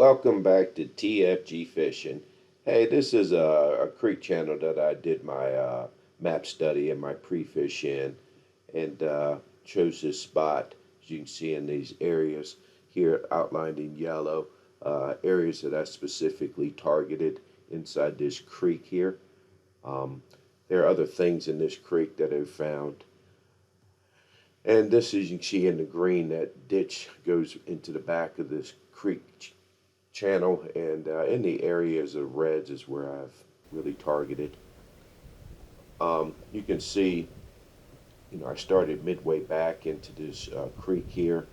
Welcome back to TFG Fishing. Hey, this is a creek channel that I did my map study and my pre-fish in, and chose this spot, as you can see in these areas here outlined in yellow, areas that I specifically targeted inside this creek here. Um, there are other things in this creek that I've found. And this, as you can see in the green, that ditch goes into the back of this creek channel, and in the areas of reds is where I've really targeted. You can see, I started midway back into this creek here,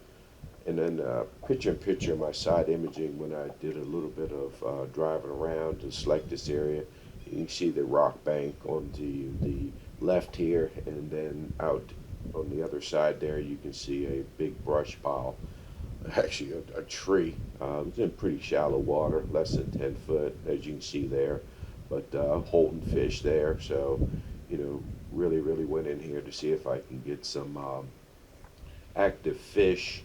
and then picture my side imaging when I did a little bit of driving around to select this area. You can see the rock bank on the left here, and then out on the other side there, you can see a big brush pile, actually a tree. It's in pretty shallow water, less than 10 foot, as you can see there, but holding fish there. So, really went in here to see if I can get some active fish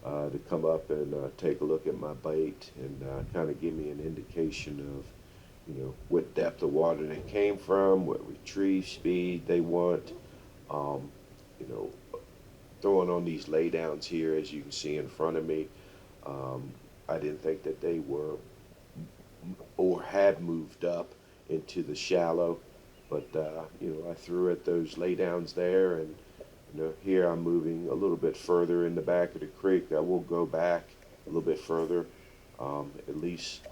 to come up and take a look at my bait and kind of give me an indication of, what depth of water they came from, what retrieve speed they want. Um, you know, Throwing on these laydowns here, as you can see in front of me. Um, I didn't think that they were or had moved up into the shallow, but I threw at those laydowns there, and here I'm moving a little bit further in the back of the creek. I will go back a little bit further, at least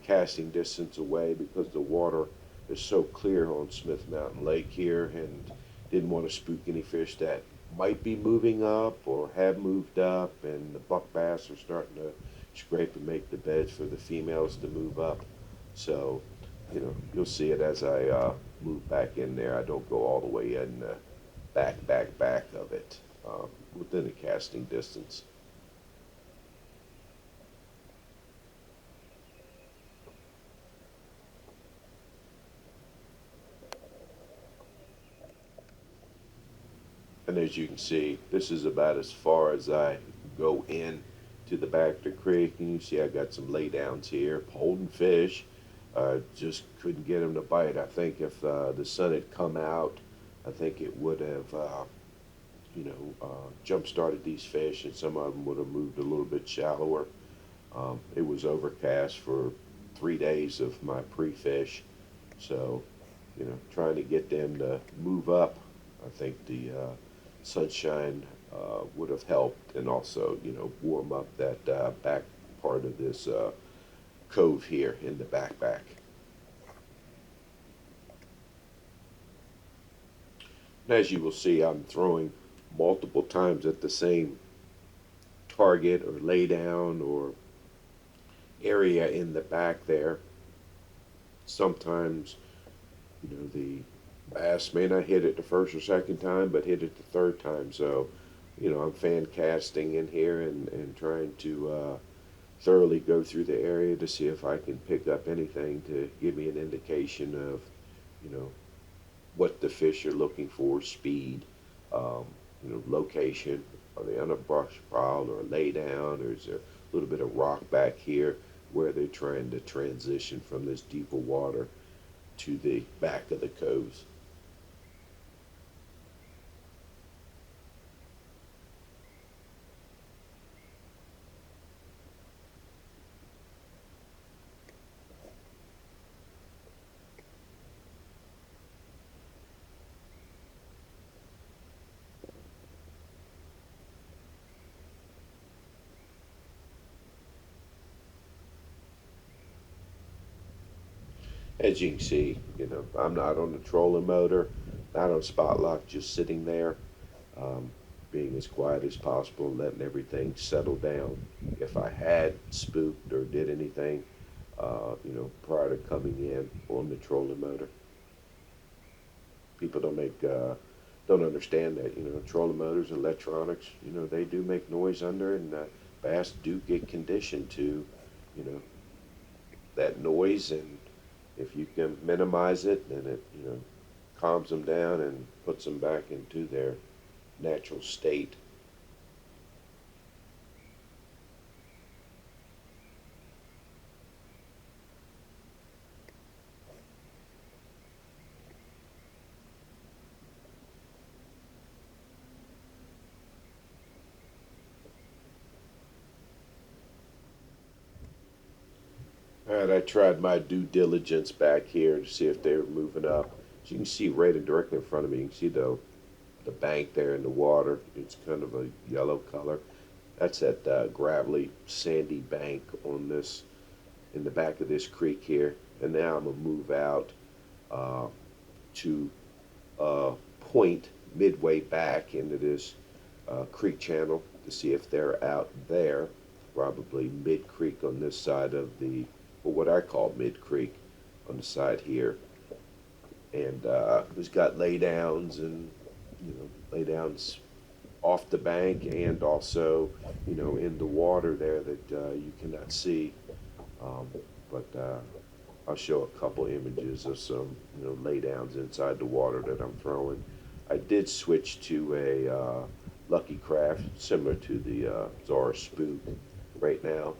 casting distance away, because the water is so clear on Smith Mountain Lake here, and didn't want to spook any fish that might be moving up or have moved up, and the buck bass are starting to scrape and make the beds for the females to move up. So, you'll see it as I move back in there. I don't go all the way in the back of it, within a casting distance. And as you can see, this is about as far as I go in to the back of the creek. And you see I got some laydowns here, holding fish. Just couldn't get them to bite. I think if the sun had come out, I think it would have, jump started these fish, and some of them would have moved a little bit shallower. It was overcast for 3 days of my pre-fish, so trying to get them to move up. I think the sunshine would have helped, and also warm up that back part of this cove here in the back. And as you will see, I'm throwing multiple times at the same target or lay down or area in the back there. Sometimes, the bass may not hit it the first or second time, but hit it the third time. So, I'm fan casting in here, and trying to thoroughly go through the area to see if I can pick up anything to give me an indication of, you know, what the fish are looking for, speed, location. Are they on a brush pile or a lay down, or is there a little bit of rock back here where they're trying to transition from this deeper water to the back of the coves? As you can see, I'm not on the trolling motor, not on spot lock, just sitting there, um, being as quiet as possible, letting everything settle down. If I had spooked or did anything, prior to coming in on the trolling motor, people don't understand that trolling motors, electronics, they do make noise under, and bass do get conditioned to, you know, that noise, and if you can minimize it, then it calms them down and puts them back into their natural state. right, I tried my due diligence back here to see if they were moving up. As you can see right directly in front of me, you can see the bank there in the water. It's kind of a yellow color. That's that gravelly, sandy bank on this in the back of this creek here. And now I'm gonna move out uh, to a point midway back into this creek channel to see if they're out there, probably mid creek on this side of the, or what I call mid creek on the side here. And who's got laydowns and laydowns off the bank and also in the water there that you cannot see. Um, but I'll show a couple images of some laydowns inside the water that I'm throwing. I did switch to a Lucky Craft similar to the Zara Spook right now.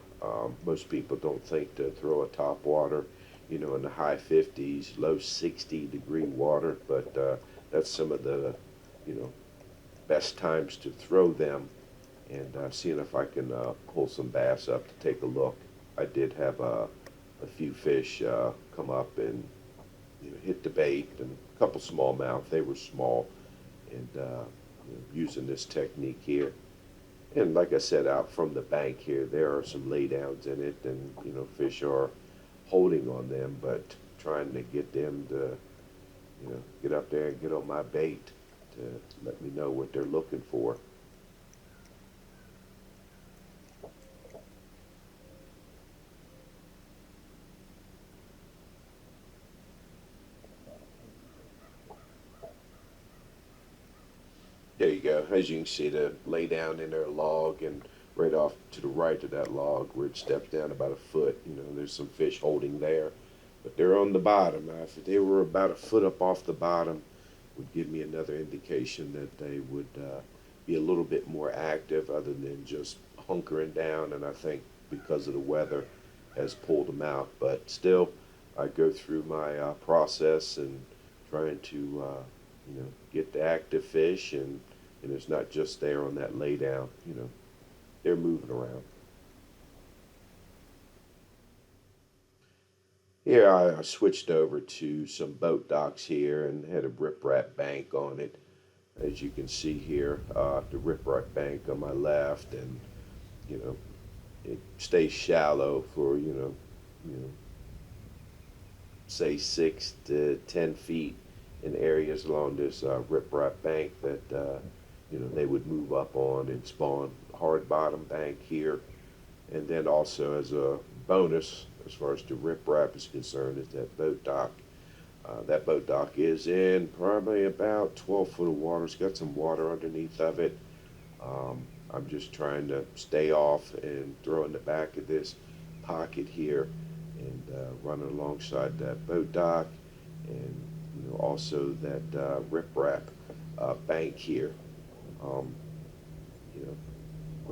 Most people don't think to throw a top water in the high 50s, low 60-degree water, but that's some of the you know best times to throw them, and seeing if I can pull some bass up to take a look. I did have a few fish come up and hit the bait, and a couple smallmouth. They were small, and using this technique here. And like I said, out from the bank here, there are some laydowns in it, and fish are holding on them, but trying to get them to get up there and get on my bait to let me know what they're looking for. There you go. As you can see, the lay down in their log, and right off to the right of that log where it steps down about a foot, there's some fish holding there. But they're on the bottom. Now, if they were about a foot up off the bottom, would give me another indication that they would be a little bit more active other than just hunkering down. And I think because of the weather has pulled them out. But still, I go through my process and trying to get the active fish, and it's not just there on that lay down. They're moving around. Here I switched over to some boat docks here and had a riprap bank on it. As you can see here, the riprap bank on my left, and you know it stays shallow for say 6 to 10 feet in areas along this riprap bank that they would move up on and spawn hard bottom bank here. And then also as a bonus, as far as the riprap is concerned, is that boat dock. That boat dock is in probably about 12 foot of water. It's got some water underneath of it. I'm just trying to stay off and throw in the back of this pocket here and running alongside that boat dock, and also that riprap bank here. Um, you know,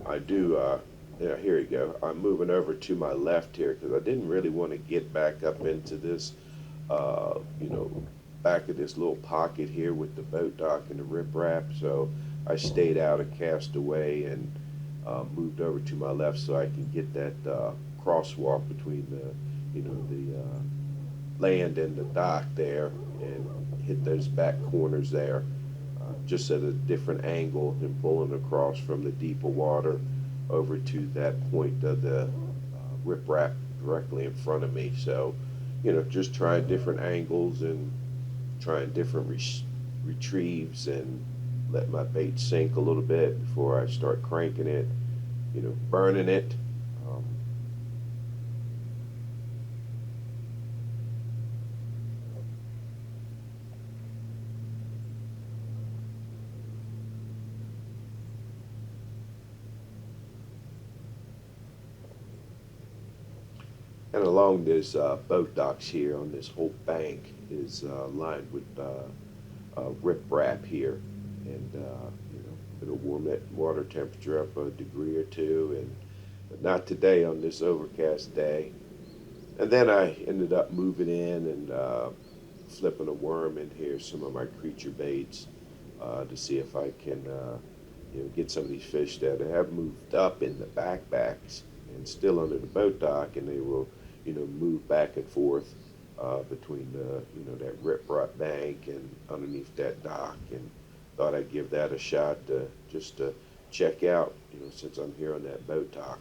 I do. Yeah, here you go. I'm moving over to my left here because I didn't really want to get back up into this, back of this little pocket here with the boat dock and the riprap. So I stayed out of Castaway and moved over to my left so I can get that crosswalk between the land and the dock there, and hit those back corners there, just at a different angle and pulling across from the deeper water over to that point of the riprap directly in front of me. So, just trying different angles and trying different retrieves, and let my bait sink a little bit before I start cranking it, burning it. And along this boat docks here on this whole bank is lined with riprap here, and it'll warm that water temperature up a degree or two, and but not today on this overcast day. And then I ended up moving in and flipping a worm in here, some of my creature baits, to see if I can get some of these fish that have moved up in the backbacks and still under the boat dock, and they will move back and forth between that rip-rot bank and underneath that dock, and thought I'd give that a shot just to check out, since I'm here on that boat dock.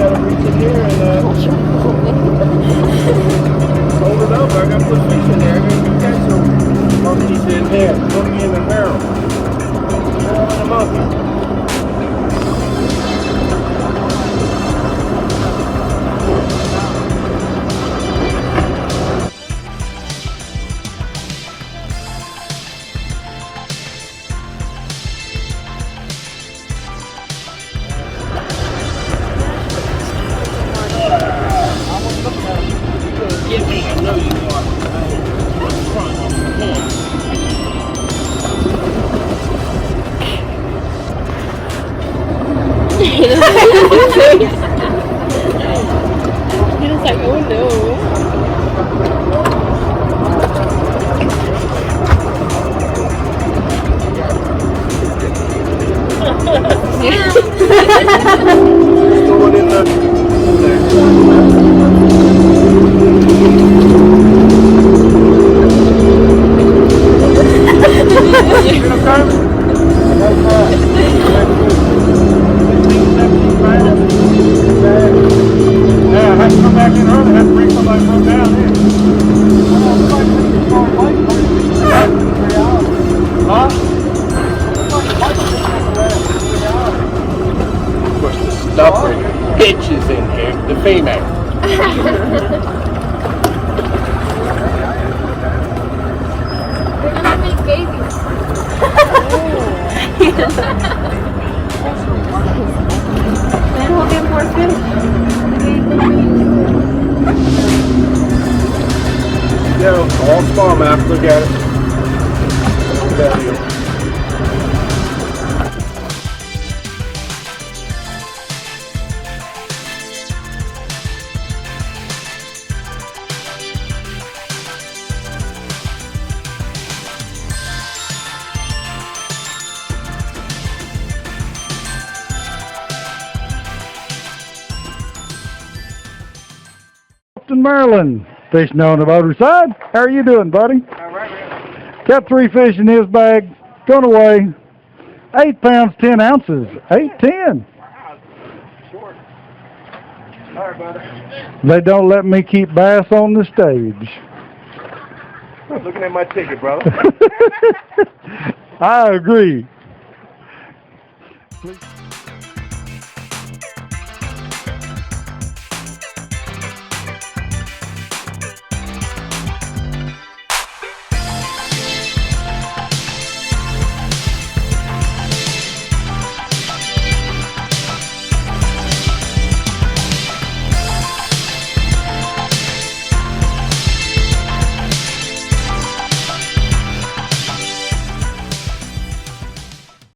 Gotta reach in here and hold it up. I gotta put fish in there. I gotta catch some monkeys in here. Monkey in the barrel. Barrel and a monkey. I know you are. Front of the corner. He was like, oh no. Going in the I have to come back in early. I have to bring somebody from down here. Huh? Of course, the stubborn bitches in here, the female. They're gonna make babies. Then we'll get more fish. Yeah, all smallmouth. Look at it. Look at it. Maryland, fishing on the motor side. How are you doing, buddy? All right, man. Got 3 fish in his bag. Going away. 8 pounds, 10 ounces. 8-10. Wow, short. All right, brother. They don't let me keep bass on the stage. I'm looking at my ticket, brother. I agree. Please.